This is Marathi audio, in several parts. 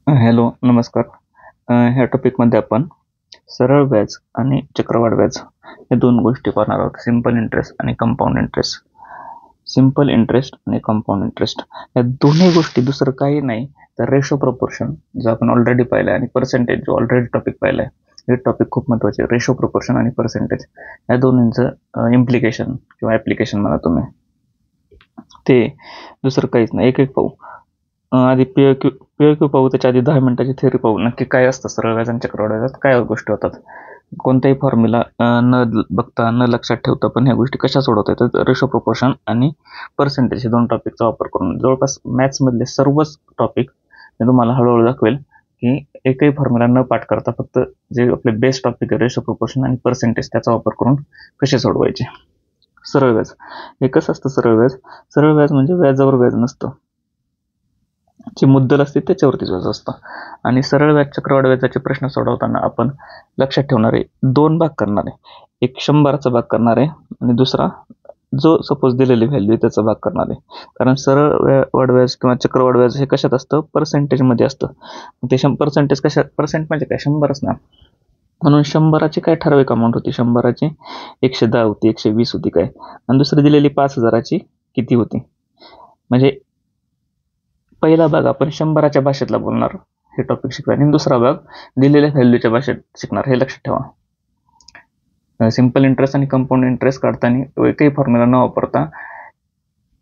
हॅलो, नमस्कार. ह्या टॉपिकमध्ये आपण सरळ व्याज आणि चक्रवाढ व्याज या दोन गोष्टी पाहणार आहोत. सिंपल इंटरेस्ट आणि कंपाऊंड इंटरेस्ट. सिंपल इंटरेस्ट आणि कंपाऊंड इंटरेस्ट या दोन्ही गोष्टी दुसरं काही नाही तर रेशो प्रपोर्शन जो आपण ऑलरेडी पाहिला आहे आणि पर्सेंटेज जो ऑलरेडी टॉपिक पाहिला आहे. हे टॉपिक खूप महत्त्वाचे. रेशो प्रपोर्शन आणि पर्सेंटेज या दोन्हींचं इम्प्लिकेशन किंवा ॲप्लिकेशन म्हणा तुम्ही, ते दुसरं काहीच नाही. एक एक पाहू. आधी PQ पाहू, त्याच्या आधी 10 मिनिटाची थेअरी पाहू. नक्की काय असतं सरळ व्याज आणि चक्रवाढ व्याजात, काय गोष्टी होतात. कोणताही फॉर्म्युला न बघता न लक्षात ठेवता पण ह्या गोष्टी कशा सोडवता येतात. रेशो प्रोपोर्शन आणि पर्सेंटेज हे दोन टॉपिकचा वापर करून जवळपास मॅथ्समधले सर्वच टॉपिक मी तुम्हाला हळूहळू दाखवेल की एकही फॉर्म्युला न पाठ करता फक्त जे आपले बेस्ट टॉपिक आहे रेशो प्रोपोर्शन आणि पर्सेंटेज त्याचा वापर करून कसे सोडवायचे. सरळ व्याज हे कसं असतं. सरळ व्याज म्हणजे व्याजावर व्याज नसतं, जी मुद्दल असते त्याच्यावरतीच व्याज असतं. आणि सरळ व्याज चक्रवाढ व्याजाचे प्रश्न सोडवताना आपण लक्षात ठेवणारे दोन भाग करणारे, एक 100चा भाग करणारे आणि दुसरा जो सपोज दिलेली व्हॅल्यू त्याचा भाग करणारे. कारण सरळ वाढ व्याज किंवा चक्रवाढ व्याज हे कशात असतं, पर्सेंटेजमध्ये असतं. ते पर्सेंटेज पर्सेंट म्हणजे काय, 100च ना. म्हणून 100ची काय ठराविक अमाऊंट होती, 100ची 110 होती, 120 होती काय, आणि दुसरी दिलेली 5000ची किती होती. म्हणजे पहिला भाग आपण 100च्या भाषेतला बोलणार, हे टॉपिक शिकणार, आणि दुसरा भाग दिलेल्या व्हॅल्यूच्या भाषेत शिकणार, हे लक्षात ठेवा. सिंपल इंटरेस्ट आणि कंपाऊंड इंटरेस्ट काढताना एकही फॉर्म्युला न वापरता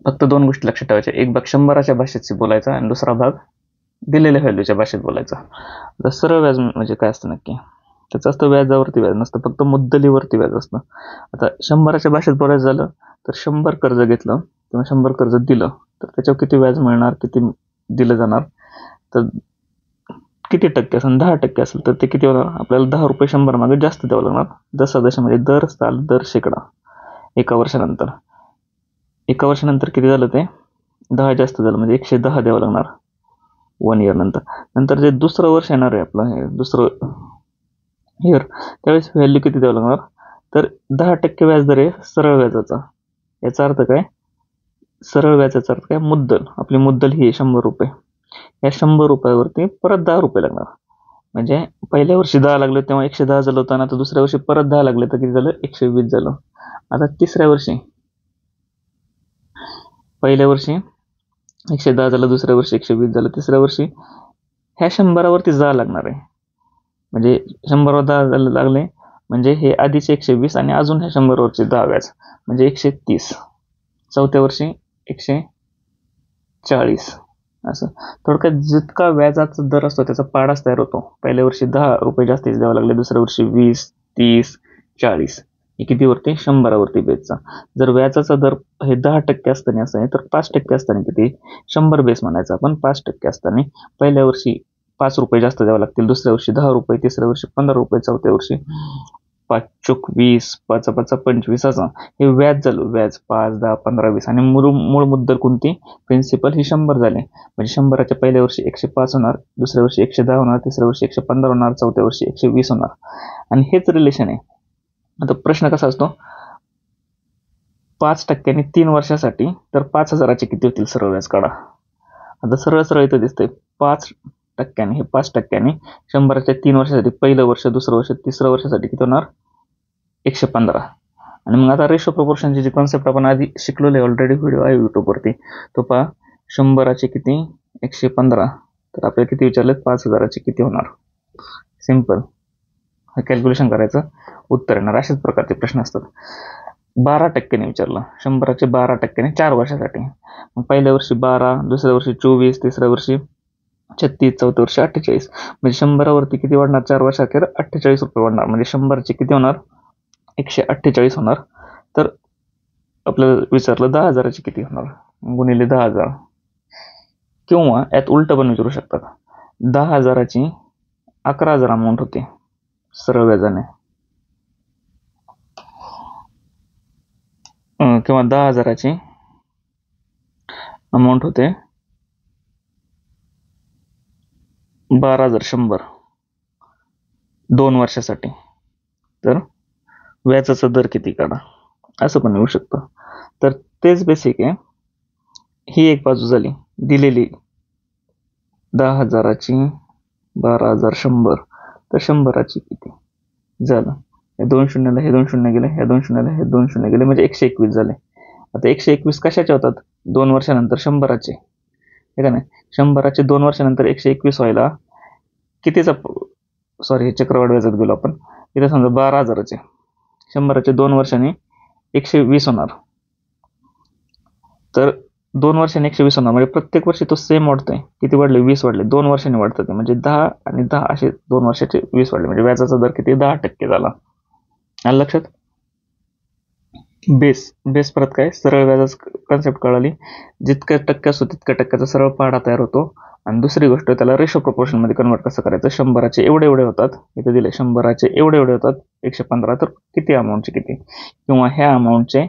फक्त दोन गोष्टी लक्षात ठेवायच्या. एक भाग 100च्या भाषेत बोलायचा आणि दुसरा भाग दिलेल्या व्हॅल्यूच्या भाषेत बोलायचा. आता सरळ व्याज म्हणजे काय असतं नक्की, त्याचं असतं व्याजावरती व्याज नसतं, फक्त मुद्दलीवरती व्याज असतं. आता 100च्या भाषेत बोलायचं झालं तर 100 कर्ज घेतलं किंवा 100 कर्ज दिलं तर त्याच्यावर किती व्याज मिळणार, किती दिलं जाणार, तर किती टक्के असेल, 10% असेल तर ते किती होणार, आपल्याला 10 रुपये 100 मागे जास्त द्यावं लागणार. दशामध्ये दर साल दर शेकडा. एका वर्षानंतर किती झालं, ते 10 जास्त झालं म्हणजे 110 द्यावं लागणार 1 इयर नंतर जे दुसरं वर्ष येणार आहे आपलं, हे दुसरं इयर, त्यावेळेस व्हॅल्यू किती द्यावं लागणार, तर 10% व्याज दर आहे सरळ व्याजाचा. याचा अर्थ काय, सरळ व्याजाचा अर्थ काय, मुद्दल, आपली मुद्दल ही 100 रुपये, या 100 रुपयावरती परत 10 रुपये लागणार. म्हणजे पहिल्या वर्षी 10 लागले तेव्हा 110 झालं होतं, आता दुसऱ्या वर्षी परत 10 लागले तर किती झालं, 120 झालं. आता तिसऱ्या वर्षी, पहिल्या वर्षी 110 झालं, दुसऱ्या वर्षी 120 झालं, तिसऱ्या वर्षी ह्या 100वरती 10 लागणार आहे. म्हणजे 100वर 10 लागले म्हणजे हे आधीचे 120 आणि अजून ह्या 100वरचे 10 व्याज म्हणजे 130. चौथ्या वर्षी 140. असं थोडक्यात जितका व्याजाचा दर असतो त्याचा पाडाच तयार होतो. पहिल्या वर्षी 10 रुपये जास्तीच द्यावं लागले, दुसऱ्या वर्षी 20, 30, 40. हे कितीवरती, 100वरती बेसचा. जर व्याजाचा दर हे 10% असताना असं आहे तर 5% असताना किती, 100 बेस म्हणायचा आपण. 5% असताना पहिल्या वर्षी 5 रुपये जास्त द्यावं लागतील, दुसऱ्या वर्षी 10 रुपये, तिसऱ्या वर्षी 15 रुपये, चौथ्या वर्षी 5 चोक 20, 5 5 25. असं हे व्याज झालं. व्याज 5, 10, 15, 20 आणि मूळ मुद्दल कोणती, प्रिन्सिपल ही 100 झाले. म्हणजे 100च्या पहिल्या वर्षी 105 होणार, दुसऱ्या वर्षी 110 होणार, तिसऱ्या वर्षी 115 होणार, चौथ्या वर्षी 120 होणार. आणि हेच रिलेशन आहे. आता प्रश्न कसा असतो, 5% 3 वर्षासाठी तर 5000चे किती होतील सरळ व्याज काढा. आता सरळ इथं दिसतंय 5%, हे 5% 100च्या 3 वर्षासाठी, पहिलं वर्ष, दुसरं वर्ष, तिसरं वर्षासाठी किती होणार, 115. आणि मग आता रेशो प्रोपोर्शनची जी कॉन्सेप्ट आपण आधी शिकलेलो आहे, ऑलरेडी व्हिडिओ आहे युट्यूबवरती, तो पहा. 100चे किती, 115, तर आपल्याला किती विचारले, 5000चे किती होणार. सिम्पल कॅल्क्युलेशन करायचं, उत्तर येणार. अशाच प्रकारचे प्रश्न असतात. 12% विचारलं, 100चे 12% 4 वर्षासाठी. मग पहिल्या वर्षी 12, दुसऱ्या वर्षी 24, तिसऱ्या वर्षी 36, चौथ्या वर्षी 48. म्हणजे 100वरती किती वाढणार, 4 वर्षाखेर 48 रुपये वाढणार. म्हणजे 100चे किती होणार, 148 होणार. तर आपल्याला विचारलं 10,000चे किती होणार, गुणिले 10,000. किंवा यात उलट पण विचारू शकतात, 10,000ची 11,000 अमाऊंट होते सरळ व्याजाने, किंवा 10,000ची अमाऊंट होते 12,100 2 वर्षासाठी, तर व्याजाचा दर किती काढा, असं पण येऊ शकतं. तर तेच बेसिक आहे. ही एक बाजू झाली, दिलेली 10,000ची 12,100 तर 100ची किती झालं. हे 2 शून्याला हे 2 शून्य गेले, ह्या 2 शून्याला हे 2 शून्य गेले, म्हणजे 121 झाले. आता 121 कशाचे होतात? 2 वर्षानंतर 100चे, हे का नाही. 100चे 2 वर्षानंतर 121 व्हायला कितीचा, सॉरी हे चक्रवाढ व्याजात गेलो आपण. इथे समजा 12,000चे, 100चे 2 वर्षांनी 120 होणार. तर 2 वर्षांनी 120 होणार, म्हणजे प्रत्येक वर्षी तो सेम वाढतोय. किती वाढले? 20 वाढले. 2 वर्षांनी वाढतं ते, म्हणजे 10 आणि 10 असे 2 वर्षाचे 20 वाढले, म्हणजे व्याजाचा दर किती? 10% झाला. आलं लक्षात? बेस परत काय? सरळ व्याजाच कन्सेप्ट कळाली. जितक्या टक्के असतो तितक्या टक्क्याचा सरळ पाढा तयार होतो. आणि दुसरी गोष्ट, त्याला रेशो प्रोपोर्शन मध्ये कन्वर्ट कसं करायचं. 100चे एवढे होतात, इथे दिले 100चे एवढे होतात 115, तर किती अमाऊंटचे किती, किंवा ह्या अमाऊंटचे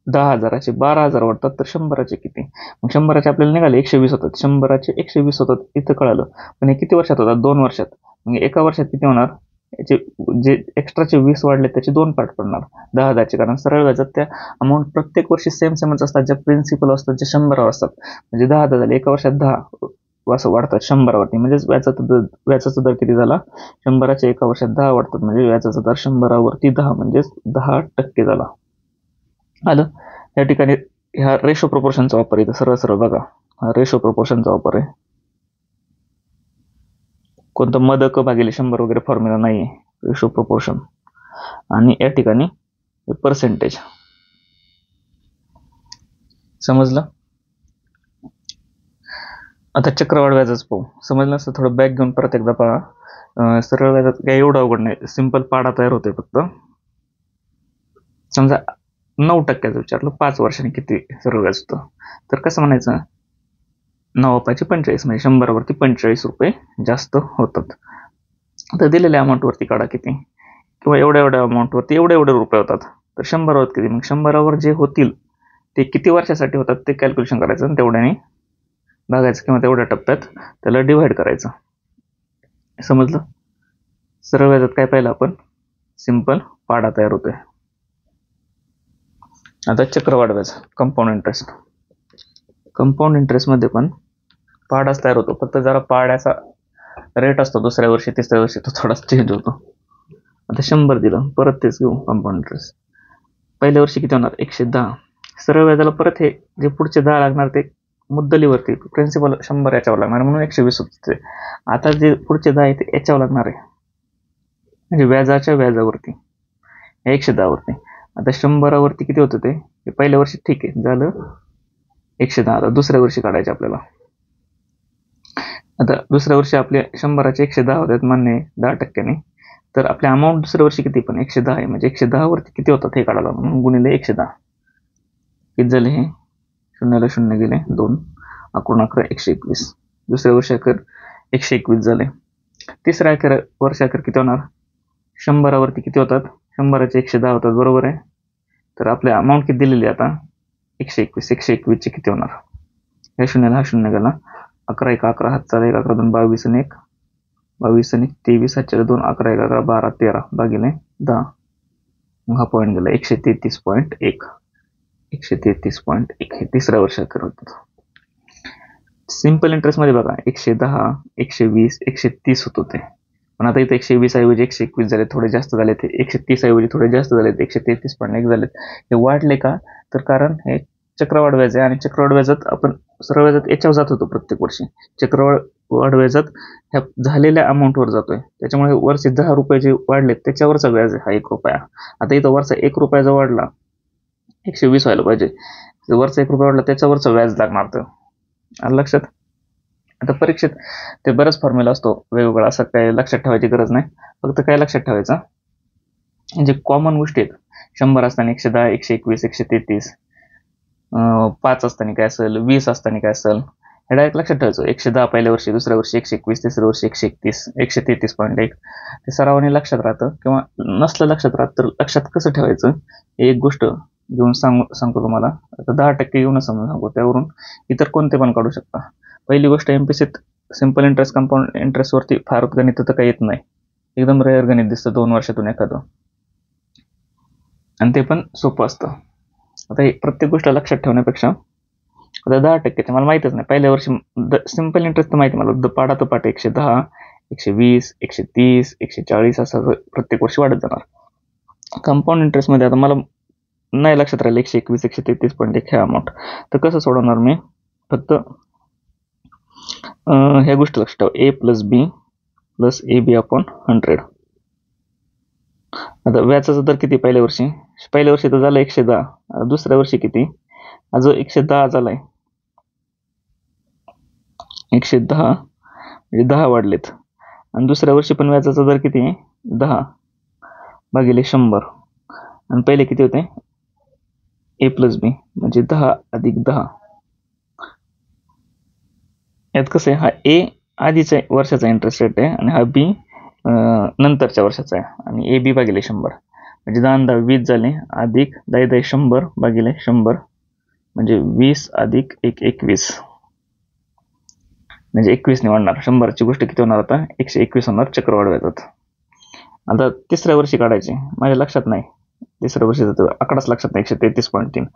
10,000चे 12,000 वाढतात, तर 100चे किती. मग 100चे आपल्याला निघाले 120 होतात, 100चे 120 होतात, इथं कळालं. पण हे किती वर्षात होतात? 2 वर्षात. मग एका वर्षात किती होणार? याचे जे एक्स्ट्राचे 20 वाढले त्याचे 2 पार्ट पडणार 10,000चे, कारण सरळ व्याजात त्या अमाऊंट प्रत्येक वर्षी सेमच असतात. ज्या प्रिन्सिपल असतात जे 100 असतात, म्हणजे 10,000 झाले, एका वर्षात 10 असं वाढतात 100वरती, म्हणजेच व्याजाचा दर किती झाला? 100चे एका वर्षात 10 वाढतात, म्हणजे व्याजाचा दर 100वरती 10, म्हणजेच 10% झाला. आलं. या ठिकाणी ह्या रेशो प्रोपोर्शनचा वापर, इथं सरळ बघा, हा रेशो प्रोपोर्शनचा वापर आहे. कोणतं मदक भागिले 100 वगैरे फॉर्म्युला नाहीये, रेशो प्रोपोर्शन. आणि या ठिकाणी पर्सेंटेज. समजलं? आता चक्रवाढ व्याजच पाहू. समजलं असं थोडं बॅक घेऊन परत एकदा पहा. सरळ व्याजात काही एवढं अवघड नाही, सिंपल पाडा तयार होते. फक्त समजा 9% विचारलं, 5 वर्षांनी किती सरळ व्याज होतं, तर कसं म्हणायचं? 9 45, म्हणजे 100वरती 45 रुपये जास्त होतात. आता दिलेल्या अमाऊंटवरती काढा किती, किंवा एवढ्या अमाऊंटवरती एवढे रुपये होतात, तर 100वर किती. मग 100वर जे होतील ते किती वर्षासाठी होतात ते कॅल्क्युलेशन करायचं, आणि तेवढ्याने भागायचं, किंवा तेवढ्या टप्प्यात त्याला डिव्हाइड करायचं. समजलं? सरळ व्याजात काय पाहिलं आपण? सिंपल पाडा तयार होतोय. आता चक्रवाढ व्याज, कंपाऊंड इंटरेस्ट. कंपाऊंड इंटरेस्ट मध्ये पण पाडाच तयार होतो, फक्त जरा पाड्याचा रेट असतो दुसऱ्या वर्षी तिसऱ्या वर्षी तो थोडाच चेंज होतो. आता 100 दिलं, परत तेच घेऊ. कंपाऊंड इंटरेस्ट पहिल्या वर्षी किती होणार? 110. सरळ व्याजाला परत हे जे पुढचे 10 लागणार ते मुद्दलीवरती, प्रिन्सिपल 100 याच्यावर लागणार, म्हणून 120 होते. आता जे पुढचे 10 आहे ते याच्यावर लागणार आहे, म्हणजे व्याजाच्या व्याजावरती, 110 वरती. आता 100वरती किती होतं ते पहिल्या वर्षी ठीक आहे झालं 110. आता दुसऱ्या वर्षी काढायचे आपल्याला. आता दुसऱ्या वर्षी आपले 100चे 110 होतात, मान्य 10%. तर आपल्या अमाऊंट दुसऱ्या वर्षी किती? पण 110 आहे, म्हणजे 110 वरती किती होतात हे काढायला, म्हणून गुणिले 110. किती झाले हे? 0ला 0 गेले 2, 11 121. दुसऱ्या वर्षी अखेर 121 झाले. तिसऱ्या वर्षी अखेर किती होणार? 100वरती किती होतात? 100चे 110 होतात, बरोबर आहे. तर आपल्या अमाऊंट किती दिलेली आता? 121. 121चे किती होणार? या 0ला हा 0 गेला, 11 1 11, हातचा 1 11 2 22 आणि 1 22 आणि 23, हातच्या 2 11 1 11 12 13 भागिले 10. मग हा पॉईंट गेला 133.1. 133.1 हे तिसऱ्या वर्षात होतं. सिंपल इंटरेस्ट मध्ये बघा 110 120 130 होत होते, पण आता इथे 120 ऐवजी 121 झाले, थोडे जास्त झाले. ते 130 ऐवजी थोडे जास्त झाले, 133.1 झालेत. हे वाढले का? तर कारण हे चक्रवाढ व्याज आहे, आणि चक्रवाढ व्याजात आपण सरळ व्याजात याच्यावर जात होतो प्रत्येक वर्षी. चक्रवाढ व्याजात ह्या झालेल्या अमाऊंटवर जातोय, त्याच्यामुळे वरचे 10 रुपये जे वाढले त्याच्यावरचा व्याज आहे हा 1 रुपया. आता इथं वरचा 1 रुपया जो वाढला 120 व्हायला पाहिजे, वरचा 1 रुपया वाढला त्याच्यावरचं व्याज लागणार. तर आलं लक्षात? आता परीक्षेत ते बराच फॉर्म्युला असतो वेगवेगळा, असं काय लक्षात ठेवायची गरज नाही. फक्त काय लक्षात ठेवायचं, जे कॉमन गोष्टी आहेत, 100 असताना 110 121 133, 5 असताना काय असेल, 20 असताना काय असेल, हे डायरेक्ट लक्षात ठेवायचं. 110 पहिल्या वर्षी, दुसऱ्या वर्षी 121, तिसऱ्या वर्षी 131 133.1. ते सरावाने लक्षात राहतं, किंवा नसलं लक्षात राहत तर लक्षात कसं ठेवायचं एक गोष्ट घेऊन सांगतो तुम्हाला. आता 10% घेऊन समजून सांगतो, त्यावरून इतर कोणते पण काढू शकता. पहिली गोष्ट, एमपीसीत सिंपल इंटरेस्ट कंपाऊंड इंटरेस्ट वरती फार गणित तर काही येत नाही, एकदम रेअर गणित दिसतं 2 वर्षातून एखादं, आणि ते पण सोपं असतं. आता हे प्रत्येक गोष्ट लक्षात ठेवण्यापेक्षा, आता 10% मला माहितच नाही पहिल्या वर्षी सिंपल इंटरेस्ट तर माहिती मला, पाडा तर पाठ 110 120, 130, 140 असं प्रत्येक वर्षी वाढत जाणार. कंपाऊंड इंटरेस्टमध्ये आता मला नाही लक्षात राहिलं 121, 133.1 हे अमाऊंट, तर कसं सोडवणार मी? फक्त ह्या गोष्टी लक्षात ठेवा, A plus B plus A B upon 100. आता व्याजाचा दर किती पहिल्या वर्षी? पहिल्या वर्षी तर झालं 110. दुसऱ्या वर्षी किती? जो 110 झालाय, 110 म्हणजे 10 वाढलेत. आणि दुसऱ्या वर्षी पण व्याजाचा दर किती आहे? 10 भागिले 100. आणि पहिले किती होते? ए प्लस बी म्हणजे 10 अधिक 10. यात कसं आहे, हा ए आधीच्या वर्षाचा इंटरेस्ट रेट आहे आणि हा बी नंतरच्या वर्षाचा आहे. आणि ए बी भागिले 100 म्हणजे 10 10 20 झाले, अधिक 10 10 100 भागिले 100 म्हणजे 20 अधिक 1 21 म्हणजे 21 ने वाढणार. 100ची गोष्ट किती होणार आता? 121 होणार चक्रवाढ व्याजात. आता तिसऱ्या वर्षी काढायचे, माझ्या लक्षात नाही तिसऱ्या वर्षीचा आकडाच लक्षात नाही. 133.3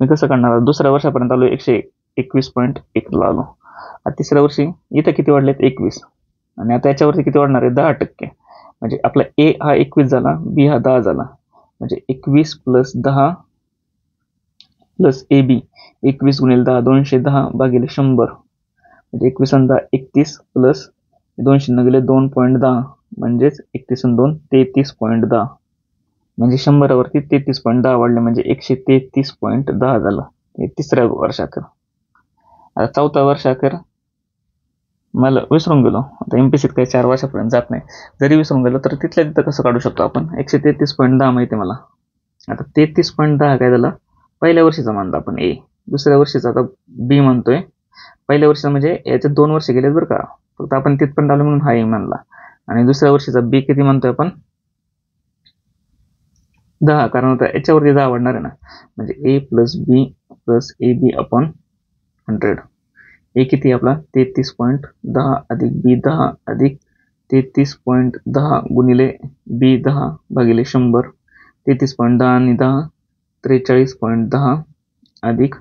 मी कसं काढणार? दुसऱ्या वर्षापर्यंत आलो 121.1 ला आलो. आता तिसऱ्या वर्षी इथं किती वाढलेत? 21. आणि आता याच्यावरती किती वाढणार आहे? 10%. म्हणजे आपला ए हा 21 झाला, बी हा 10 झाला, म्हणजे 21 प्लस 10 प्लस ए बी 21 गुणिले 10 210 भागिले 100 म्हणजे 21 आणि 10 31 प्लस 200 न गेले 2.10 म्हणजेच 31 आणि 2 33.10 म्हणजे 100वरती 33.10 वाढले म्हणजे 133.10 झालं. हे तिसऱ्या वर्षाखेर. आता चौथ्या वर्षाखेर मला विसरून गेलो, आता एमपीसीत काही 4 वर्षापर्यंत जात नाही. जरी विसरून गेलो तर तिथल्या तिथं कसं काढू शकतो आपण? 133.10 माहिती मला. आता 33.10 काय झालं? पहिल्या वर्षीचा मानतो आपण ए, दुसऱ्या वर्षीचा आता बी म्हणतोय. पहिल्या वर्षीचा म्हणजे याच्यात 2 वर्ष गेलेत बरं का, फक्त आपण तिथपर्यंत आलो म्हणून हा ए मानला. आणि दुसऱ्या वर्षीचा बी किती म्हणतोय आपण? 10, कारण आता याच्यावरती 10 वाढणार आहे ना, म्हणजे A plus B plus A B upon 100. A किती आपला? 33.10 अधिक बी 10 अधिक 33.10 गुणिले बी 10 भागिले 100. 33.10 आणि 10 43.10 अधिक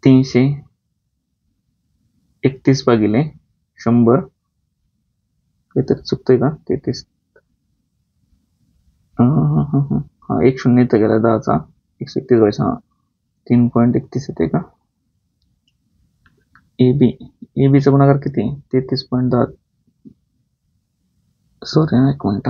331 भागिले 100. काहीतरी चुकतोय का? 33 हा 1 शून्य इथं गेला 10चा 131 व्हायचा. 3.31 येते का? ए बीचा गुणाकार किती? 33.10. सॉरी एक मिनिट.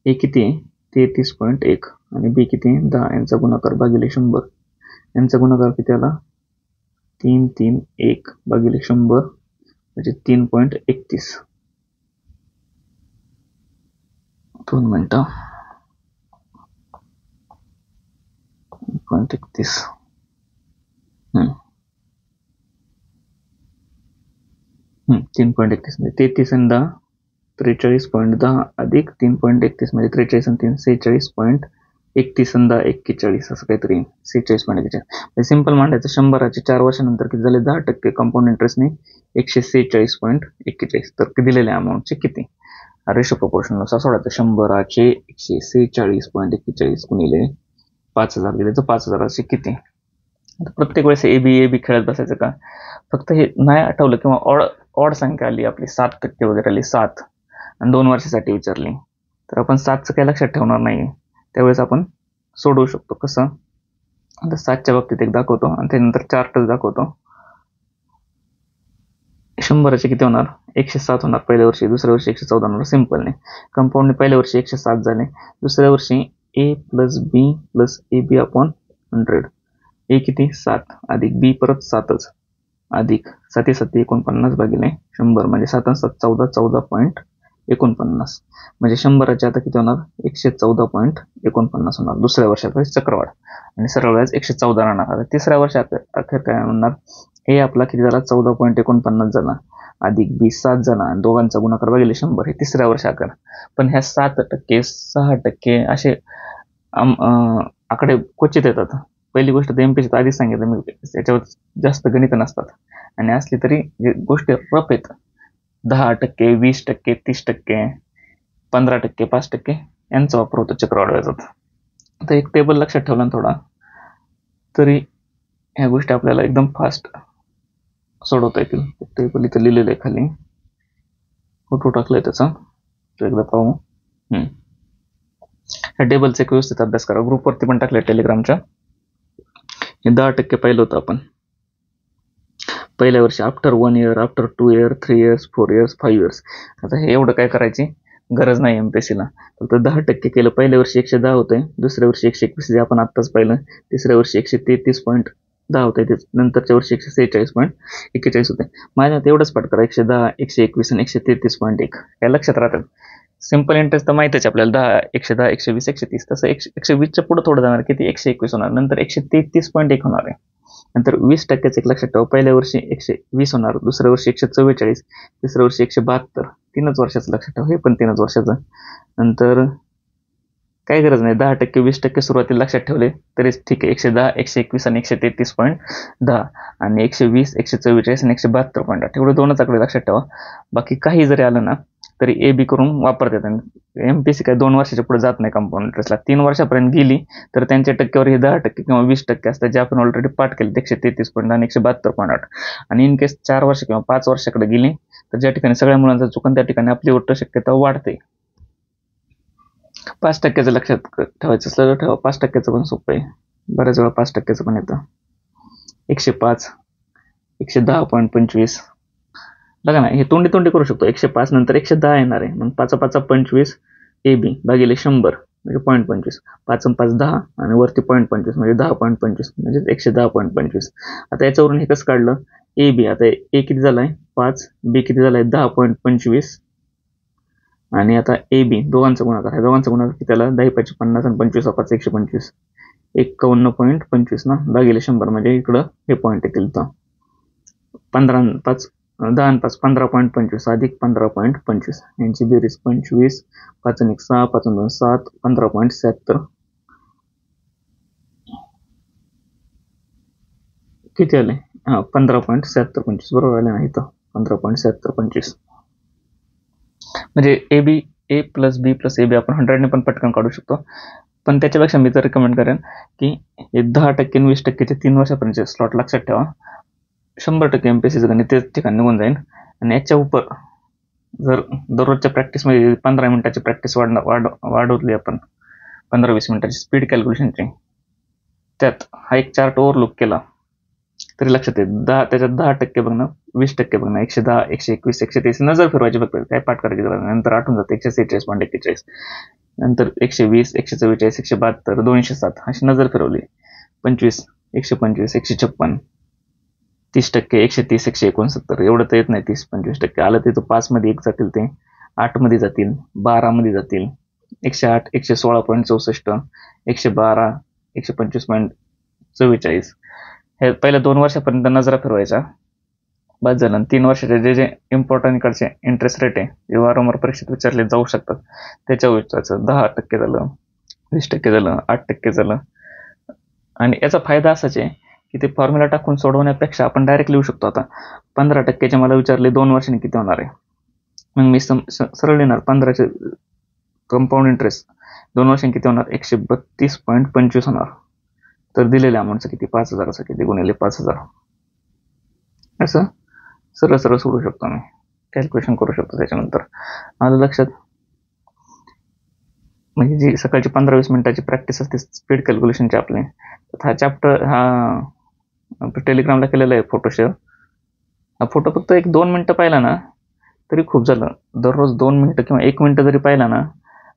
ए किती आहे? 33.1 आणि बी किती? 10. यांचा गुणाकार भागिले 100. यांचा गुणाकार किती आला? 331 भागिले 100 म्हणजे 3.31. 2 मिनिटं. 3.31 3.31 म्हणजे 33 आणि 10 43.10 अधिक 3.31 म्हणजे 43 आणि 3 46.31 आणि 10 41 असं काहीतरी 46.41. सिंपल मांडायचं. 100चे 4 वर्षानंतर किती झाले? 10% कंपाऊंड इंटरेस्टने 146.41. तर दिलेल्या अमाऊंटचे किती? रेशो प्रोपोर्शनल नुसार सोडायचं. 100चे 146.41 गुणिले 5000 दिले तर 5000चे किती? प्रत्येक वेळेस ए बी खेळत बसायचं का? फक्त हे नाही आठवलं किंवा ऑड संख्या आली आपली 7% वगैरे आली 7 आणि 2 वर्षासाठी विचारली तर आपण 7चं काही लक्षात ठेवणार नाही. त्यावेळेस आपण सोडवू शकतो. कसं? आता 7च्या बाबतीत एक दाखवतो आणि त्यानंतर चार्टच दाखवतो. 100चे किती होणार? 107 होणार पहिल्या वर्षी, दुसऱ्या वर्षी 114 होणार. सिंपलने कंपाऊंडने पहिल्या वर्षी 107 झाले, दुसऱ्या वर्षी A plus B plus A B upon 100. A किती? 7 अधिक बी परत 7च अधिक 7 7 49 भागिले 100 म्हणजे 7 7 14 14.49 म्हणजे 100चे आता किती होणार? 114.49 होणार दुसऱ्या वर्षात चक्रवाढ आणि सरळ व्याज 114 राहणार. आता तिसऱ्या वर्षात अखेर काय म्हणणार? ए आपला किती झाला? 14.49 झाला अधिक बी 7 झाला आणि दोघांचा गुणाकार भागिले 100 हे तिसऱ्या वर्षा अखेर. पण ह्या 7% 6% असे आकडे क्वचित येतात. पहिली गोष्ट तर एमपीसीत आधीच सांगितलं मी, त्याच्यावर जास्त गणित नसतात आणि असली तरी गोष्टी रफ आहेत. 10%, 20%, 30%, 15%, 5% यांचा वापर होतो चक्रवाढ व्याजात. आता एक टेबल लक्षात ठेवला थोडा तरी ह्या गोष्टी आपल्याला एकदम फास्ट सोडवता येतील. टेबल इथं लिहिलेलं आहे खाली, फोटो टाकलाय त्याचा, तो एकदा पाहू. ह्या टेबलचा एक व्यवस्थित अभ्यास करा. ग्रुपवरती पण टाकलाय टेलिग्रामच्या. हे 10% पाहिलं होतं आपण पहिल्या वर्षी, after 1 year, after 2 year, 3 years, 4 years, 5 years. आता हे एवढं काय करायची गरज नाही एमपीएससीला. फक्त 10% केलं. पहिल्या वर्षी 110 होते, दुसऱ्या वर्षी 121 जे आपण आत्ताच पाहिलं, तिसऱ्या वर्षी 133.10 होते, नंतरच्या वर्षी 146.41 होते. माझ्या एवढंच पाठ करा, 110, 121 आणि 133.1 काय लक्षात राहतात. सिंपल इंटरेस्ट तर माहितीच आपल्याला, 10, 110, 120, 130. तसं 120च्या पुढे थोडं जाणार, किती 121 होणार, नंतर 133.1 होणार आहे. नंतर 20% एक लक्षात ठेवा, पहिल्या वर्षी 120 होणार, दुसऱ्या वर्षी 144, तिसऱ्या वर्षी 172. 3च वर्षाचं लक्षात ठेवा, हे पण 3च वर्षाचं. नंतर काही गरज नाही, 10%, 20% सुरुवातीला लक्षात ठेवले तरीच ठीक आहे. 110, 121 आणि 133.10 आणि 120, 144 आणि 172.8 एवढे 2च आकडे लक्षात ठेवा. बाकी काही जरी आलं ना तरी ए बी करून वापरतात. एमपीएससी काय 2 वर्षाच्या पुढे जात नाही कंपाऊंड इंटरेस्टला. 3 वर्षापर्यंत गेली तर त्यांच्या टक्क्यावर हे 10% किंवा 20% असतात, जे आपण ऑलरेडी पाठ केले, 133.10 आणि 172.8. आणि इन केस 4 वर्ष किंवा 5 वर्षाकडे गेली तर ज्या ठिकाणी सगळ्या मुलांचं चुकून त्या ठिकाणी आपली उलट शक्यता वाढते. 5% लक्षात ठेवायचं असलं तर ठेवा. 5% पण सोपं आहे, बऱ्याच वेळा 5% पण येतं. 105, 110.25 बघा ना, हे तोंडी करू शकतो. 105 नंतर 110 येणार आहे, मग 5 5 25 ए बी भागिले 100 म्हणजे 0.25. 5 5 10 आणि वरती 0.25 म्हणजे 10.25 म्हणजे 110.25. आता याच्यावरून हे कसं काढलं, ए बी. आता ए किती झालाय 5, बी किती झालाय 10.25 आणि आता ए बी दोघांचा गुणाकार आहे. दोघांचा गुणाकार किती आला, 10 5 50 आणि 25 5 125, 51.25 ना भागिले 100 म्हणजे इकडं हे पॉईंट येतील. तर 15 5 10 आणि 5 15.25 अधिक 15.25 यांची बेरीज 25, 5 आणि 6, 5 आणि 2 7, 15.76 किती आले, 15.7625 बरोबर आले ना इथं, 15.7625. म्हणजे A plus B plus A बी आपण 100ने पण पटकन काढू शकतो. पण त्याच्यापेक्षा मी तर रिकमेंड करेन की हे 10% आणि 20%चे 3 वर्षापर्यंतचे स्लॉट लक्षात ठेवा. 100% एमपीएससीचं गणित तेच ठिकाणी निघून जाईल. आणि याच्या उपर जर दररोजच्या प्रॅक्टिसमध्ये 15 मिनिटाची प्रॅक्टिस वाढवली आपण, 15-20 मिनिटाची स्पीड कॅल्क्युलेशनची, त्यात हा एक चार्ट ओव्हरलुक केला तरी लक्षात येईल. त्याच्यात 10% बघणं, 20% बघणं, 110, 121, 130 नजर फिरवायची फक्त, काय पाठ करायची गरज नाही. नंतर आठवून जाते 146.41, नंतर 120, 144, 172, 207 अशी नजर फिरवली. 25, 125, 156, 30%, 130, 169 एवढं तर येत नाही. 30-25% आलं ते 5 मध्ये 1 जातील, ते 8 मध्ये जातील, 12 मध्ये जातील, 108, 116.64, 112, 125.44. हे पहिल्या 2 वर्षापर्यंत नजरा फिरवायचा, बस झालं. 3 वर्षाचे जे इम्पॉर्टंट इकडचे इंटरेस्ट रेट आहे, जे वारंवार परीक्षेत विचारले जाऊ शकतात, त्याच्यावर विचारायचं. 10% झालं, 20% झालं, 8% झालं. आणि याचा फायदा असाच आहे की ते फॉर्म्युला टाकून सोडवण्यापेक्षा आपण डायरेक्ट लिहू शकतो. आता 15%चे मला विचारले 2 वर्षांनी किती होणार आहे, मग मी सरळ लिहिणार 15चे कंपाऊंड इंटरेस्ट 2 वर्षांनी किती होणार, 132.25 होणार. तर दिलेल्या अमाऊंटचं किती, 5,000 असं किती गुणिले 5,000, असं सरळ सोडू शकतो मी, कॅल्क्युलेशन करू शकतो. त्याच्यानंतर आलं लक्षात. म्हणजे जी सकाळची 15-20 मिनिटाची प्रॅक्टिस असते स्पीड कॅल्क्युलेशनची आपली, हा चॅप्टर हा टेलिग्रामला केलेला आहे फोटो शेअर. हा फोटो फक्त 1-2 मिनिटं पाहिला ना तरी खूप झालं. दररोज 2 मिनिटं किंवा 1 मिनिटं जरी पाहिला ना,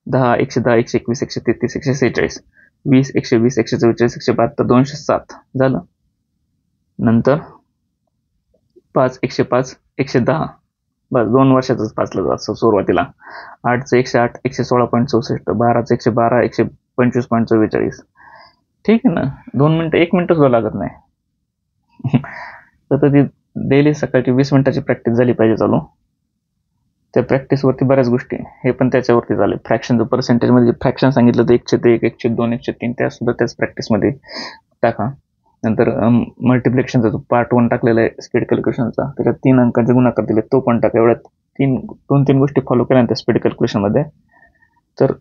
10, 110, 121, 133, 146, 20, 120, 144, 172, 207 झालं. नंतर 5, 105, 110 बस 2 वर्षाचंच 5ला जातं सुरुवातीला. 8चं 108, 116.64, 12चं 112, 125.44. ठीक आहे ना, 2 मिनिटं 1 मिनिटं सुद्धा लागत नाही. तर ती डेली सकाळची 20 मिनिटाची प्रॅक्टिस झाली पाहिजे चालू. त्या प्रॅक्टिसवरती बऱ्याच गोष्टी, हे पण त्याच्यावरती झाले. फ्रॅक्शनचं पर्सेंटेजमध्ये फ्रॅक्शन सांगितलं तर 1/1, 1/2, 1/3 त्या सुद्धा त्याच प्रॅक्टिसमध्ये टाका. नंतर मल्टिप्लिकेशनचा जो पार्ट 1 टाकलेला आहे स्पीड कॅल्क्युलेशनचा, त्याच्यात 3 अंकाचे गुणाकार दिले, तो पण टाका. एवढ्यात 2-3 गोष्टी फॉलो केल्या त्या स्पीड कॅल्क्युलेशनमध्ये, तर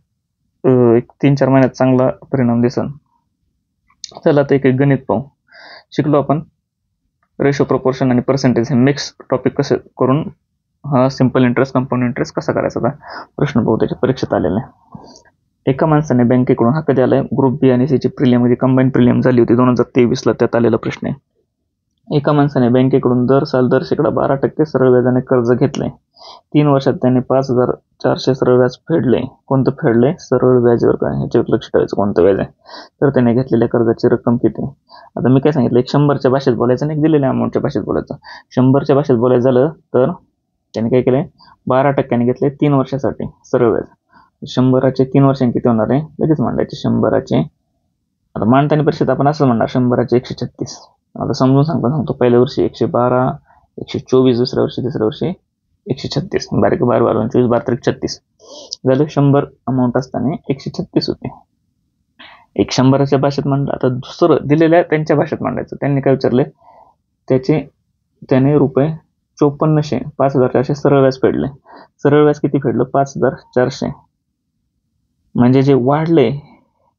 एक 3-4 महिन्यात चांगला परिणाम दिसन. चला आता एक गणित पाहू. शिकलो आपण रेशो, प्रोपोर्शन आणि पर्सेंटेज हे मिक्स टॉपिक कसे करून हा सिंपल इंटरेस्ट, कंपाऊंड इंटरेस्ट कसा करायचा होता प्रश्न पाहू त्याच्या परीक्षेत आलेला आहे. एका माणसाने बँकेकडून हा कधी आलाय, ग्रुप बी आणि सी ची प्रिलियम मध्ये कंबाईन प्रिलियम झाली होती 2023 ला, त्यात आलेला प्रश्न आहे. एका माणसाने बँकेकडून दर 12% सरळ व्याजाने कर्ज घेतले. 3 वर्षात त्याने 5,400 सरळ व्याज फेडले. कोणतं फेडले? सरळ व्याजावर काय, ह्याच्यावर लक्ष ठेवायचं कोणतं व्याज आहे. तर त्याने घेतलेल्या कर्जाची रक्कम किती. आता मी काय सांगितलं, 100च्या भाषेत बोलायचं आणि दिलेल्या अमाऊंटच्या भाषेत बोलायचं. 100च्या भाषेत बोलायचं झालं तर त्याने काय केलंय, 12% घेतले 3 वर्षासाठी सरळ व्याज. 100चे 3 वर्षांनी किती होणार आहे लगेच मांडायचे. 100चे आता मांडताना परीक्षेत आपण असं म्हणणार 100चे 136. आता समजून सांगतो. पहिल्या वर्षी 112, 124, दुसऱ्या वर्षी, तिसऱ्या वर्षी 136. 12 12 24 12 36 झालं. 100 अमाऊंट असताना 136 होते. 100च्या भाषेत मांडलं. आता दुसरं दिलेल्या त्यांच्या भाषेत मांडायचं. त्यांनी काय विचारले, त्याने रुपये 5400 5,400 सरळ व्याज फेडले. सरळ व्याज किती फेडलं? 5,400. म्हणजे जे वाढले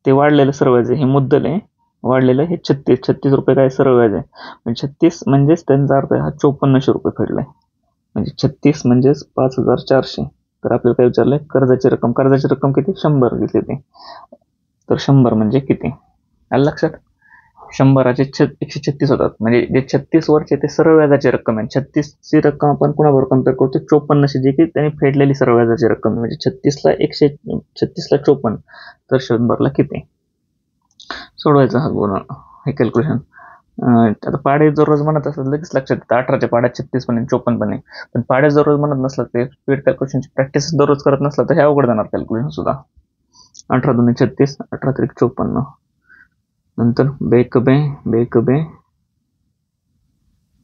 ते वाढलेलं सरळ व्याज आहे, हे मुद्दल आहे. वाढलेलं हे 36 रुपये काय सरळ व्याज आहे. म्हणजे 36 म्हणजेच त्यांचा अर्थ हा 5400 रुपये फेडलाय. म्हणजे 36 म्हणजेच 5,400. तर आपल्याला काय विचारलंय, कर्जाची रक्कम किती? 100 घेतली होती. तर 100 म्हणजे किती आलं लक्षात. 100चे 136 होतात. म्हणजे जे 36 वरचे ते सरळ व्याजाची रक्कम आहे. 36 ची रक्कम आपण कुणाबरोबर कम्पेअर करतो? 5400, जी की त्यांनी फेडलेली सरळ व्याजाची रक्कम आहे. म्हणजे 36ला 54, तर 100ला किती सोडवायचं हा गुण, हे कॅल्क्युलेशन. आता पाडे जर रोज म्हणत असेल लगेच लक्षात येतं. 18च्या पाड्यात 36 पण 54 पण आहे. पण पाडे जर रोज म्हणत नसला, ते स्पीड कॅल्क्युलेशनची प्रॅक्टिस दररोज करत नसला तर हे अवघड जाणार कॅल्क्युलेशन सुद्धा. 18 2 36, 18 3 54. नंतर बेकबे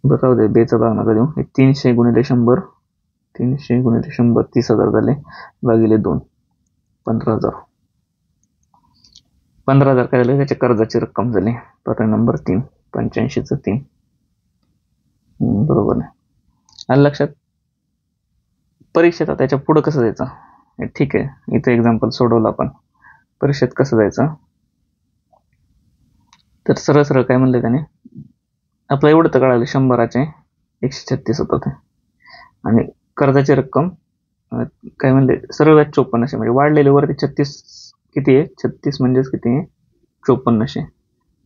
बताव दे, बेचा भाग नका देऊ. 300 गुणिले 100, 300 गुणिले 100 30,000 झाले, भागिले 2 15,000. 15,000 काय झाले, त्याच्या कर्जाची रक्कम झाली. पर्याय नंबर 3, 85चं 3 बरोबर आहे. आलं लक्षात. परीक्षेत त्याच्या पुढं कसं जायचं, ठीक आहे. इथं एक्झाम्पल सोडवलं आपण. परीक्षेत कसं जायचं, तर सरळ सरळ काय म्हणलं त्याने, आपलं एवढं तर कळालं 100चे 136 होतात आणि कर्जाची रक्कम काय म्हणले, सरळ व्याज 5400. म्हणजे वाढलेले वरती 36 किती आहे, 36 म्हणजेच किती आहे 5400.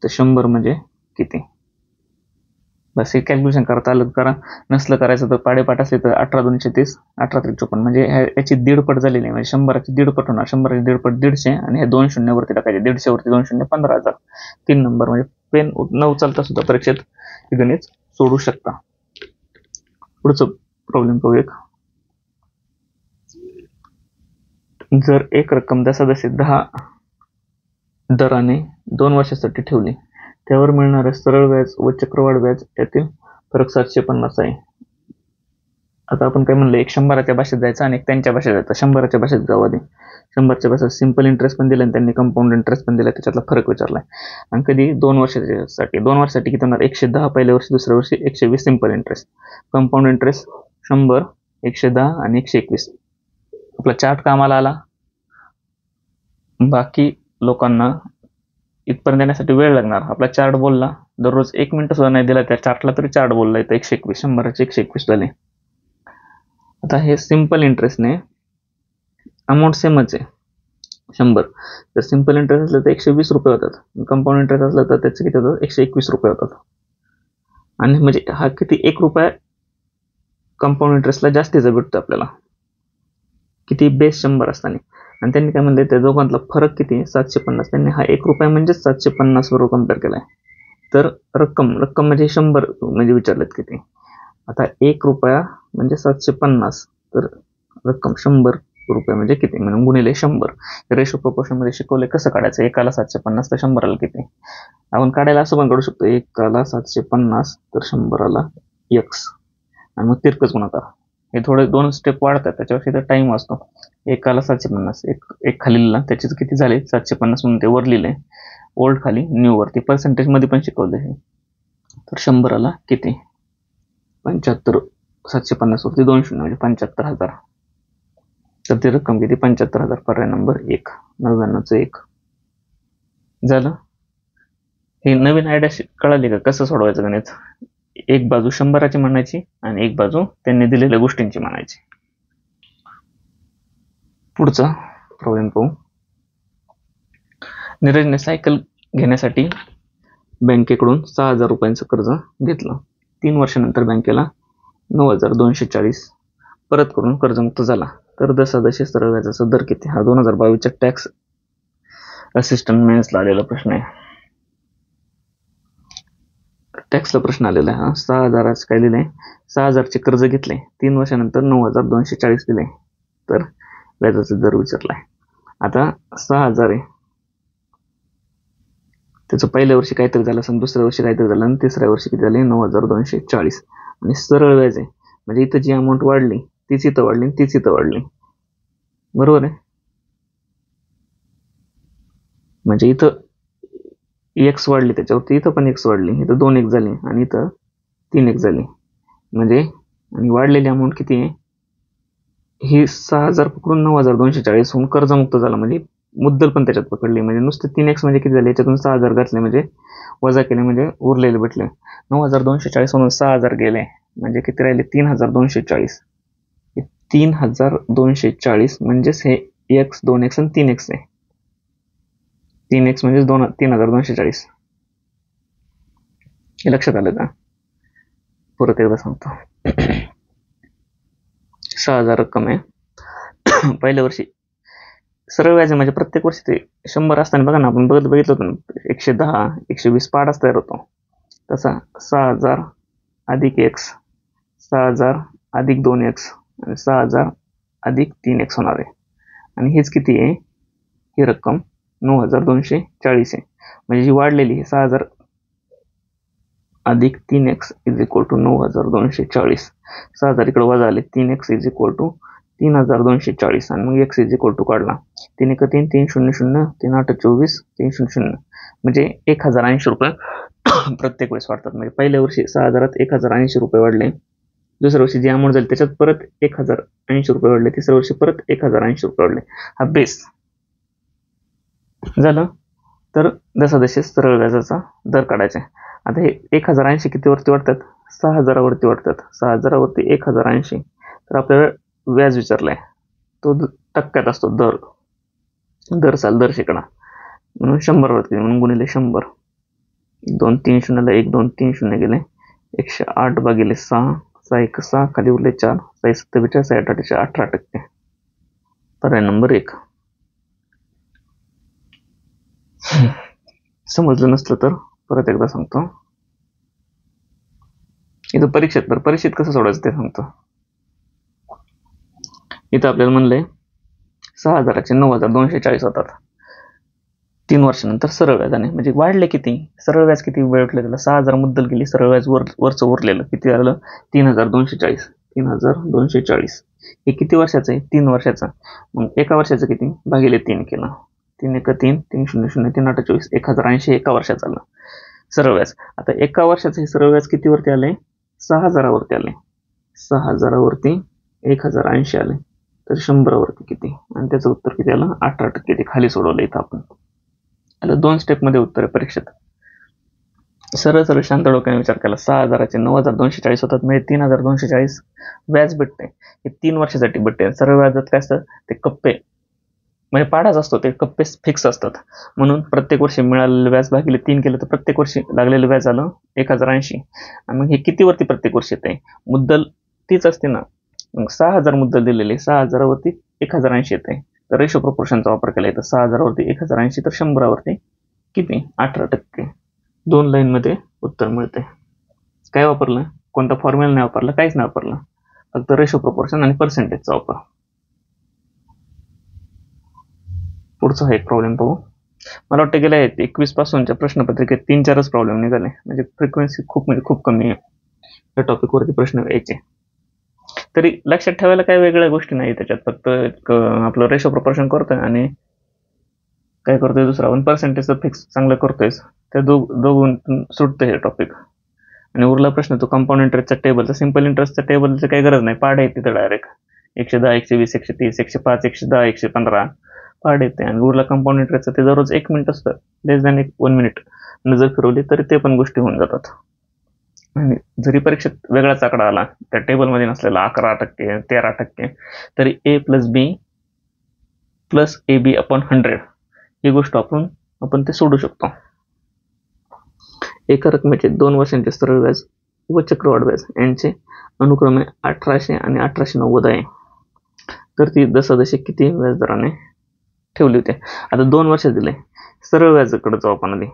तर 100 म्हणजे किती. बस हे कॅल्क्युलेशन करता आलं करा, नसलं करायचं तर पाडेपाठ असले तर 18 2 30, 18 3 54. म्हणजे याची 1.5 झालेली आहे. म्हणजे 100ची 1.5 होणार. 100ची 1.5 150 आणि हे 2 शून्य वरती टाकायचे. 150 वरती 2 शून्य 15,000. 3 नंबर. म्हणजे पेन न उचलता सुद्धा परीक्षेत गणित सोडू शकता. पुढचं प्रॉब्लेम पाहू एक. जर एक रक्कम जसाजशी 10 दराने 2 वर्षासाठी ठेवली, त्यावर मिळणारे सरळ व्याज व चक्रवाढ व्याज यातील फरक 750 आहे. आता आपण काय म्हणलं, एक 100च्या भाषेत जायचं आणि एक त्यांच्या भाषेत जायचं. 100च्या भाषेत जाऊ आधी. 100च्या भाषेत सिंपल इंटरेस्ट पण दिलं आणि त्यांनी कंपाऊंड इंटरेस्ट पण दिला, त्याच्यातला फरक विचारलाय. आणि कधी 2 वर्षासाठी. 2 वर्षासाठी किती होणार, 110 पहिल्या वर्षी, दुसऱ्या वर्षी 120 सिंपल इंटरेस्ट. कंपाऊंड इंटरेस्ट 100, 110 आणि 121. आपला चार्ट कामाला आला. बाकी लोकांना इथपर्यंत येण्यासाठी वेळ लागणार. आपला चार्ट बोलला, दररोज 1 मिनिट सुद्धा नाही दिला त्या चार्टला तरी चार्ट बोलला इथं 121. 100चे 121 झाले. आता हे सिंपल इंटरेस्टने अमाऊंट सेमच आहे 100. जर सिंपल इंटरेस्ट असलं तर 120 रुपये होतात. कंपाऊंड इंटरेस्ट असलं तर त्याचे किती होतात, 121 रुपये होतात. आणि म्हणजे हा किती, 1 रुपया कंपाऊंड इंटरेस्टला जास्तीचा भेटतो आपल्याला, किती, बेस 100 असताना. आणि त्यांनी काय म्हणले, त्या दोघांतला फरक किती, 750. त्यांनी हा 1 रुपया म्हणजेच 750 बरोबर कम्पेअर केलाय. तर रक्कम म्हणजे 100 म्हणजे विचारलेत किती. आता 1 रुपया म्हणजे 750, तर रक्कम 100 रुपये म्हणजे किती, म्हणून गुणिले 100. रेशो प्रोपोर्शन मध्ये शिकवले कसं काढायचं. एकाला 750 तर 100ला किती. आपण काढायला असं पण काढू शकतो, एकाला 750 तर 100ला x आणि मग तिरकस गुणाकार. हे थोडे 2 स्टेप वाढतात, त्याच्यावर इथं टाइम असतो. एकाला 750, एक खाली लिहिला, त्याचे किती झाले 750 म्हणून ते वर लिहिले, ओल्ड खाली न्यू वरती. पर्सेंटेज मध्ये पण शिकवले हे. तर 100ला किती, 75. 750 वरती 2 शून्य म्हणजे 75,000. तर ती रक्कम किती, 75,000. पर्याय नंबर 1, 99चं 1 झालं. हे नवीन आयडिया कळाली का कसं सोडवायचं गणित. एक बाजू 100ची मानायची आणि एक बाजू त्यांनी दिलेल्या गोष्टींची मानायची. पुढचा प्रॉब्लेम पाहू. नीरजने सायकल घेण्यासाठी बँकेकडून 6,000 रुपयांचं कर्ज घेतलं. 3 वर्षानंतर बँकेला 9,240 परत करून कर्जमुक्त झाला. तर दशादशे सरळ व्याजाचा दर किती? हा 2022च्या टॅक्स असिस्टंट मेन्सला आलेला प्रश्न आहे. टॅक्सला प्रश्न आलेला आहे. 6,000 काय लिहिलंय? 6,000चे कर्ज घेतले, 3 वर्षानंतर 9,240 दिले, तर व्याजाचा दर विचारलाय. आता 6,000 आहे, त्याचं पहिल्या वर्षी काहीतरी झालं असेल, दुसऱ्या वर्षी काहीतरी झालं आणि तिसऱ्या वर्षी किती झाले? 9,240. आणि सरळ व्याज आहे म्हणजे इथं जी अमाऊंट वाढली तीच इथं वाढली, तीच इथं वाढली, बरोबर आहे. म्हणजे इथं एक्स वाढली, त्याच्यावरती इथं पण एक्स वाढली, इथं 2 एक्स झाली आणि इथं 3 एक्स झाली. म्हणजे आणि वाढलेली अमाऊंट किती आहे? ही 6,000 पकडून 9,240 होऊन कर्जमुक्त झाला, म्हणजे मुद्दल पण त्याच्यात पकडली. म्हणजे नुसते 3x म्हणजे किती झाले? याच्यातून 6,000 घातले म्हणजे वजा केले म्हणजे उरलेले भेटले. 9,240 म्हणून 6,000 गेले म्हणजे किती राहिले? 3,240. 3,240 म्हणजेच हे x 2x आणि 3x आहे. 3x म्हणजे 3,240. हे लक्षात आलं का? परत एकदा सांगतो. 6,000 रक्कम आहे. पहिल्या वर्षी सरळ व्याज म्हणजे प्रत्येक वर्षी ते 100 असताना बघा ना, आपण बघितलं होतं 110, 120 पाडाच तयार होतो. तसा 6,000 अधिक x, 6,000 अधिक 2x आणि 6,000 अधिक 3x होणार आहे. आणि हेच किती आहे? ही रक्कम 9,240 आहे. म्हणजे जी वाढलेली आहे 6,000 अधिक 3x इज इक्वल टू 9,240. 6,000 इकडे वजा आले, 3x इज इक्वल टू 3,240 आणि मग x इज इक्वल टू काढला. 3 1 3 3 0 0 3 8 24 3 0 0 म्हणजे 1,080 रुपये प्रत्येक वेळेस वाढतात. म्हणजे पहिल्या वर्षी 6,000 1,080 रुपये वाढले, दुसऱ्या वर्षी जी अमाऊंट झाली त्याच्यात परत 1,080 रुपये वाढले, तिसऱ्या वर्षी परत 1,080 रुपये वाढले. हा बेस झालं. तर जसं सरळ व्याजाचा दर काढायचा आहे. आता हे 1,080 कितीवरती वाढतात? 6,000 वरती वाढतात. 6,000 वरती 1,080. तर आपल्याला व्याज विचारलाय, तो टक्क्यात असतो. दर साल दर शेकडा म्हणून 100 वरती म्हणून गुणिले 100. 2 3 0 1 2 3 0 गेले, 108 भागिले 6, 6 1 6, खाली उरले 4, 6 27 6 8 18%. पर्याय नंबर 1. समजलं नसलं तर परत एकदा सांगतो. इथं परीक्षेत कसं सोडायचं ते सांगतो. इथं आपल्याला म्हणलंय 6,000चे 9,240 होतात 3 वर्षानंतर सरळ व्याजाने. म्हणजे वाढले किती? सरळ व्याज किती भेटलं त्याला? 6,000 मुद्दल गेली, सरळ व्याज वरचं उरलेलं किती झालं? 3,240. 3,240 हे किती वर्षाचं आहे? 3 वर्षाचं. मग एका वर्षाचं किती? भागिले 3 केलं. 3 1 3 3 0 0 3 8 24 1,080 एका वर्षाचं आलं सरळ व्याज. आता एका वर्षाचं हे सरळ व्याज कितीवरती आले? 6,000 वरती आले. 6,000 वरती 1,080 आले, तर 100 वरती किती? आणि त्याचं उत्तर किती आलं? 18%. ते खाली सोडवलं इथं आपण. आता 2 स्टेपमध्ये उत्तर आहे परीक्षेत. सरळ शांत डोक्याने विचार केला. 6,000चे 9,240 होतात म्हणजे 3,240 व्याज भेटते. हे 3 वर्षासाठी भेटते. सरळ व्याजात काय असतं? ते कप्पे म्हणजे पाडाच असतो, ते कप्पे फिक्स असतात. म्हणून प्रत्येक वर्षी मिळालेलं व्याज भागिले 3 केलं तर प्रत्येक वर्षी लागलेलं व्याज आलं 1,080. आणि मग हे किती वरती प्रत्येक वर्षी येते? मुद्दल तीच असते ना. मग 6,000 मुद्दल दिलेली, 6,000 वरती 1,080 येते. तर रेशो प्रोपोर्शनचा वापर केला येतो. 6,000 वरती 1,080 तर 100 वरती किती? 18%. 2 लाईन मध्ये उत्तर मिळते. काय वापरलं? कोणता फॉर्म्युला नाही वापरला, काहीच नाही वापरलं, फक्त रेशो प्रोपोर्शन आणि पर्सेंटेजचा वापर. पुढचा एक प्रॉब्लेम पाहू. मला वाटतं गेल्या 21 पासूनच्या प्रश्नपत्रिकेत 3-4च प्रॉब्लेम निघाले. म्हणजे फ्रिक्वेन्सी खूप कमी आहे या टॉपिकवरती प्रश्न यायचे. तरी लक्षात ठेवायला काही वेगळ्या गोष्टी नाही त्याच्यात. फक्त आपलं रेशो प्रोपोर्शन करतोय आणि काय करतोय दुसरा आपण पर्सेंटेजचं फिक्स चांगलं करतोय. त्या दोघून सुटतं हे टॉपिक. आणि उरला प्रश्न तो कंपाऊंड इंटरेस्टचा टेबलचा. सिंपल इंटरेस्टच्या टेबलची काही गरज नाही, पाड आहे तिथं डायरेक्ट 110 120 130 105 110 115 पाड येते. आणि उरला कंपाऊंड इंटरेस्टचा ते दररोज 1 मिनिट असतं, लेस दॅन 1 मिनिट नजर फिरवली तरी ते पण गोष्टी होऊन जातात. आणि जरी परीक्षेत वेगळाच आकडा आला त्या टेबलमध्ये नसलेला 11% 13%, तरी a+b+ab/100 ही गोष्ट आपण ते सोडू शकतो. एका रकमेचे 2 वर्षांचे सरळ व्याज व चक्रवाढ व्याज यांचे अनुक्रमे 1800 आणि 1890 आहे. तर ती दशादशे किती व्याजदराने ठेवली होती. आता 2 वर्ष दिले. सरळ व्याजाकडे जाऊ आपण आधी.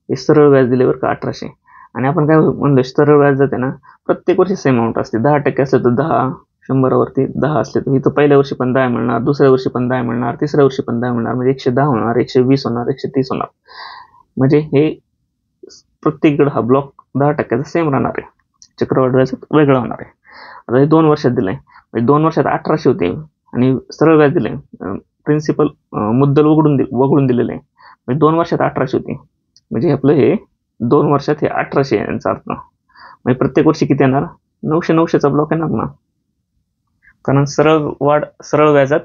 हे सरळ व्याज दिले बरं का 1800, आणि आपण काय म्हणलो सरळ व्याज जाते ना प्रत्येक वर्षी सेम अमाऊंट असते. 10% असले तर 10, 100वरती 10 असले तर इथं पहिल्या वर्षी पण 10 मिळणार, दुसऱ्या वर्षी पण 10 मिळणार, तिसऱ्या वर्षी पण 10 मिळणार, म्हणजे 110 होणार, 120 होणार, 130 होणार. म्हणजे हे प्रत्येककडे हा ब्लॉक 10%चा सेम राहणार आहे. चक्रवाढ व्याज वेगळं होणार आहे. आता हे 2 वर्षात दिलंय, म्हणजे 2 वर्षात 1800 होते आणि सरळ व्याज दिले, प्रिन्सिपल मुद्दल वगळून दिलेलं आहे, म्हणजे 2 वर्षात 1800 होती. म्हणजे आपलं हे 2 वर्षात हे 1800 यांचा अर्थ. म्हणजे प्रत्येक वर्षी किती येणार, 900 ब्लॉक येणार ना, कारण सरळ व्याजात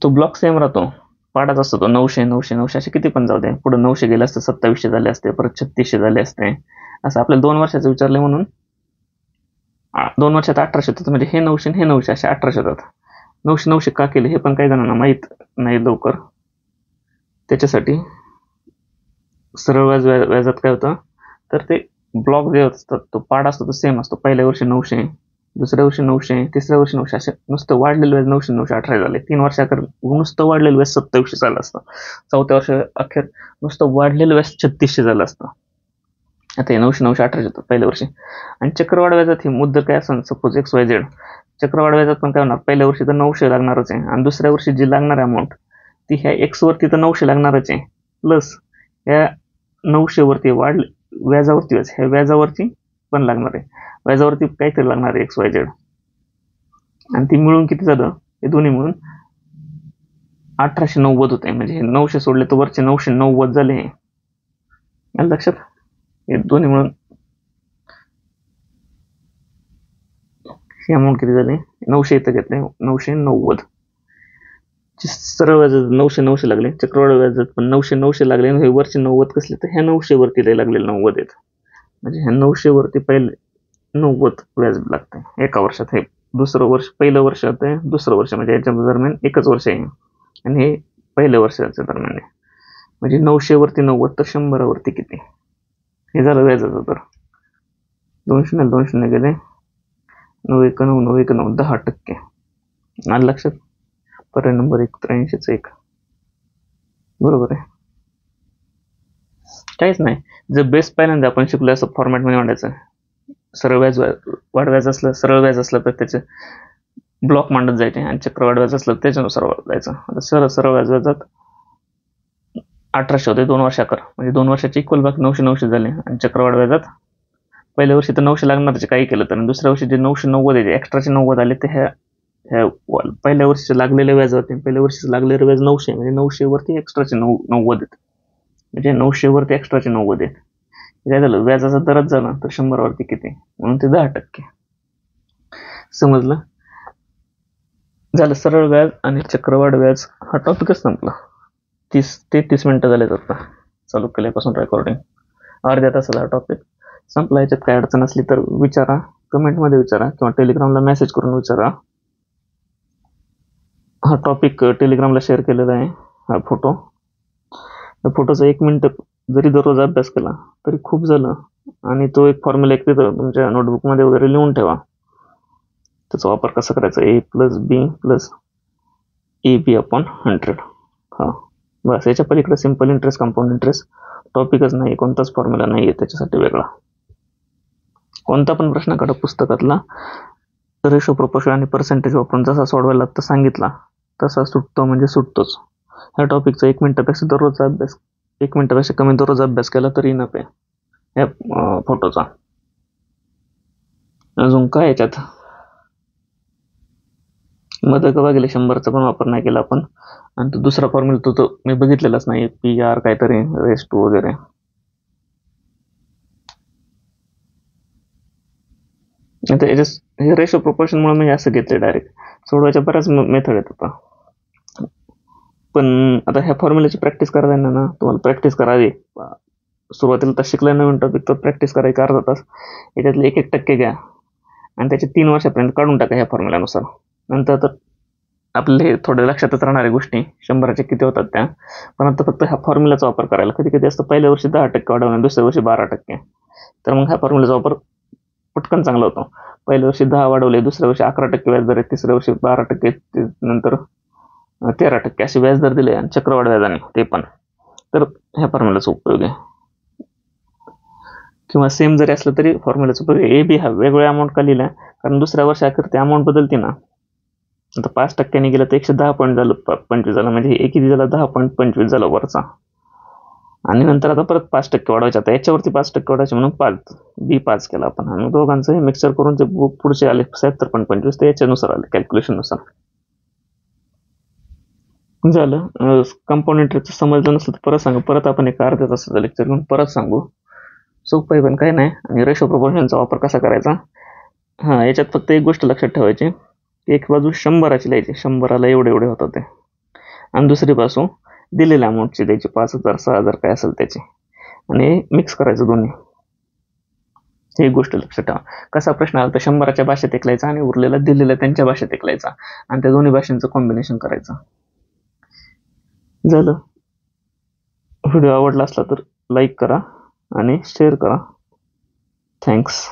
तो ब्लॉक सेम राहतो, पाडाच असतो तो 900 असे किती पण जाऊ दे. पुढे 900 गेले असते, 2700 झाले असते, परत 3600 झाले असते. असं आपल्याला 2 वर्षाचं विचारले म्हणून 2 वर्षात 1800 होतात, म्हणजे हे 900 हे 900 असे 1800 होतात. 900 का केले हे पण काही जणांना माहीत नाही लवकर. त्याच्यासाठी सरळ व्याजात काय होतं, तर ते ब्लॉक जे असतात तो पाडा असतो तो सेम असतो. पहिल्या वर्षी 900, दुसऱ्या वर्षी 900, तिसऱ्या वर्षी 900, असे नुसतं वाढलेलं व्याज 900 18 झाले. 3 वर्षाकर नुसतं वाढलेलं व्याज 2700 झालं असतं. 4थ्या वर्ष अखेर नुसतं वाढलेलं व्याज 3600 झालं असतं. आता हे 900 18 होतं पहिल्या वर्षी. आणि चक्रवाढ व्याजात ही मुद्दल काय असं सपोज XYZ, चक्रवाढ व्याजात पण काय होणार, पहिल्या वर्षी तर 900 लागणारच आहे, आणि दुसऱ्या वर्षी जी लागणार अमाऊंट ती ह्या X वरती तर 900 लागणारच आहे, प्लस ह्या 900 वरती व्याजावरती ह्या व्याजावरती पण लागणार आहे, व्याजावरती काहीतरी लागणार आहे XYZ, आणि ती मिळून किती झालं, हे दोन्ही मिळून 1890 होते. म्हणजे हे 900 सोडले तर वरचे 990 झाले. हे लक्षात, हे दोन्ही मिळून ही अमाऊंट किती झाली, 900 इथं घेतले 990. सरळ व्याजात 900 लागले, चक्रवाढ व्याजात पण 900 लागले, आणि हे वरचे 90 कसले तर ह्या 900 वरती लागले 90 आहेत. म्हणजे ह्या 900 वरती पहिले 90 व्याज लागते एका वर्षात. हे दुसरं वर्ष, पहिलं वर्ष आहे, दुसरं वर्ष, म्हणजे याच्या दरम्यान एकच वर्ष आहे, आणि हे पहिल्या वर्षाच्या दरम्यान आहे. म्हणजे 900 वरती 90 तर 100 वरती किती, हे झालं व्याजाचं दर. 200 गेले, 9 10%. आलं लक्षात. पर्याय नंबर 83/1 बरोबर आहे. काहीच नाही, जर बेस पहिल्यांदा आपण शिकलो असं फॉर्मॅटमध्ये मांडायचं. सरळ व्याज वाढ व्याज असलं, सरळ व्याज असलं तर त्याचे ब्लॉक मांडत जायचे, आणि चक्रवाढ व्याज असलं त्याच्यानुसार जायचं. आता सरळ व्याजात 1800 होते 2 वर्षाकर, म्हणजे 2 वर्षाचे इक्वल बाकी 900 झाले. आणि चक्रवाढ व्याजात पहिल्या वर्षी तर 900 लागणार काही केलं तर, दुसऱ्या वर्षी जे 990 आहे, एक्स्ट्राचे 90 आले, ते ह्या पहिल्या वर्षीचे लागलेले व्याज होते. पहिल्या वर्षीचं लागलेलं व्याज 900, म्हणजे 900 वरती एक्स्ट्राचे 90 आहेत, म्हणजे 900 वरती एक्स्ट्राचे 90 आहेत. काय झालं, व्याजाचा दरच झाला तर 100 वरती किती, म्हणून ते 10%. समजलं. झालं सरळ व्याज आणि चक्रवाढ व्याज हा टॉपिकच संपला. 30 मिनिटं झालेत आता चालू केल्यापासून रेकॉर्डिंग. अर्ध्या तासाचा हा टॉपिक संपला. याच्यात काय अडचण असली तर विचारा, कमेंटमध्ये विचारा, किंवा टेलिग्रामला मेसेज करून विचारा. हा टॉपिक टेलिग्रामला शेअर केलेला आहे. हा फोटोचा 1 मिनिट जरी दररोज अभ्यास केला तरी खूप झालं. आणि तो एक फॉर्म्युला एक तिथं तुमच्या नोटबुकमध्ये वगैरे लिहून ठेवा. त्याचा वापर कसा करायचा, a+b+ab/100. हा बस, याच्या पलीकडे सिंपल इंटरेस्ट, कंपाऊंड इंटरेस्ट टॉपिकच नाही, कोणताच फॉर्म्युला नाही आहे त्याच्यासाठी वेगळा. कोणता पण प्रश्न काढा पुस्तकातला, रेशो, प्रोपोर्शन आणि पर्सेंटेज वापरून जसा सोडवायला तर सांगितला तसा सुटतो म्हणजे सुटतोच. ह्या टॉपिकचा 1 मिनिटापेक्षा दररोजचा अभ्यास, 1 मिनिटापेक्षा कमी दररोज अभ्यास केला तरी नफे ह्या फोटोचा. अजून काय याच्यात मदक गेले 100चा पण वापर नाही केला आपण. आणि तो दुसरा फॉर्म्युला तो मी बघितलेलाच नाही, PR काहीतरी रेस्ट वगैरे. आता हे रेशो प्रोपोर्शन मुळे मी असं घेतलं डायरेक्ट. सोडवायच्या बऱ्याच मेथड आहेत आता, पण आता ह्या फॉर्म्युल्याची प्रॅक्टिस करायला ना तुम्हाला प्रॅक्टिस करावी सुरुवातीला तर शिकला नवीन टॉपिक तर प्रॅक्टिस करायचा अर्धा तास, याच्यातले 1% घ्या आणि त्याचे 3 वर्षापर्यंत काढून टाका ह्या फॉर्म्युल्यानुसार. नंतर तर आपले हे थोडे लक्षातच राहणाऱ्या गोष्टी 100च्या किती होतात त्या, पण आता फक्त ह्या फॉर्म्युलाचा वापर करायला. कधी कधी असतं पहिल्या वर्षी 10% वाढवणं, दुसऱ्या वर्षी 12%, तर मग ह्या फॉर्म्युलाचा वापर पटकन चांगला होतो. पहिल्या वर्षी 10 वाढवले, दुसऱ्या वर्षी 11% व्याजदर आहे, तिसऱ्या वर्षी 12%, नंतर 13% असे व्याजदर दिले आणि चक्रवाढ व्याजाने ते पण, तर ह्या फॉर्म्युलाचा उपयोग आहे. किंवा सेम जरी असलं तरी फॉर्म्युलाचा उपयोग आहे. ए बी हा वेगवेगळ्या अमाऊंट का लिहिला, कारण दुसऱ्या वर्षी अखेर ते अमाऊंट बदलते ना. आता 5% गेलं तर 110 पॉईंट झालं, 25 झालं, म्हणजे हे किती झालं, 10.25 झालं वरचा. आणि नंतर आता परत 5% वाढवायचे. आता याच्यावरती 5% वाढवायचे म्हणून 5 केला आपण, आणि दोघांचं हे मिक्सर करून ते पुढचे आले 77.25, ते याच्यानुसार आले कॅल्क्युलेशननुसार. झालं. कंपाऊंड इंटरेस्टचं समजलं नसलं तर परत सांगा, परत आपण एक अर्ध्या तासाचं लेक्चर घेऊन परत सांगू. सोपं आहे पण काही नाही. आणि रेशो प्रोपोर्शनचा वापर कसा करायचा, हां, याच्यात फक्त एक गोष्ट लक्षात ठेवायची, एक बाजू 100ची लिहायची, 100ला एवढे एवढे होतं ते, आणि दुसरी बाजू दिलेल्या अमाऊंटची द्यायची, 5,000 6,000 काय असेल त्याची, आणि मिक्स करायचं दोन्ही. ही गोष्ट लक्षात ठेवा. कसा प्रश्न आला तर 100च्या भाषेत ऐकलायचा आणि उरलेला दिलेला त्यांच्या भाषेत ऐकलायचा, आणि त्या दोन्ही भाषांचं कॉम्बिनेशन करायचं. झालं. व्हिडिओ आवडला असला तर लाईक करा आणि शेअर करा. थँक्स.